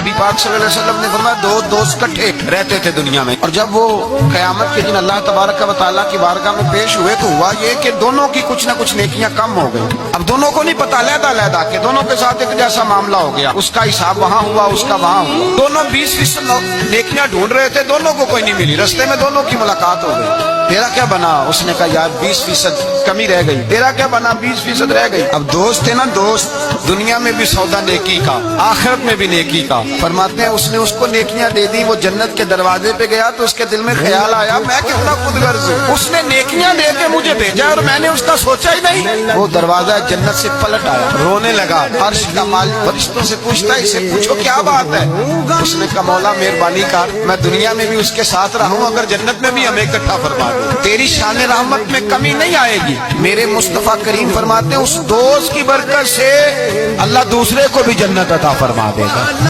نبی پاک صلی اللہ علیہ وسلم نے فرمایا دو دوست کٹھے رہتے تھے دنیا میں، اور جب وہ قیامت کے دن اللہ تبارک و تعالیٰ کی بارگاہ میں پیش ہوئے تو ہوا یہ کہ دونوں کی کچھ نہ کچھ نیکیاں کم ہو گئی۔ اب دونوں کو نہیں پتا، علیحدہ علیحدہ کہ دونوں کے ساتھ ایک جیسا معاملہ ہو گیا، اس کا حساب وہاں ہوا، اس کا وہاں ہوا۔ دونوں 20% نیکیاں ڈھونڈ رہے تھے، دونوں کو کوئی نہیں ملی، رستے میں دونوں کی ملاقات ہو گئی۔ تیرا کیا بنا؟ اس نے کہا یار 20% کمی رہ گئی۔ تیرا کیا بنا؟ 20% رہ گئی۔ اب دوست ہے نا دوست، دنیا میں بھی سودا نیکی کا، آخرت میں بھی نیکی کا۔ فرماتے ہیں اس نے اس کو نیکیاں دے دی، وہ جنت کے دروازے پہ گیا تو اس کے دل میں خیال آیا میں کتنا خود غرض ہوں، اس نے نیکیاں دے کے مجھے بھیجا اور میں نے اس کا سوچا ہی نہیں۔ وہ دروازہ جنت سے پلٹ آیا، رونے لگا، عرش کا مالک فرشتوں سے پوچھتا ہے اسے پوچھو کیا بات ہے؟ اس نے کہا مولا مہربانی کر، میں دنیا میں بھی اس کے ساتھ رہوں، اگر جنت میں بھی ہمیں اکٹھا فرما دے، تیری شان رحمت میں کمی نہیں آئے گی۔ میرے مصطفیٰ کریم فرماتے ہیں اس دوست کی برکت سے اللہ دوسرے کو بھی جنت عطا فرما دے گا۔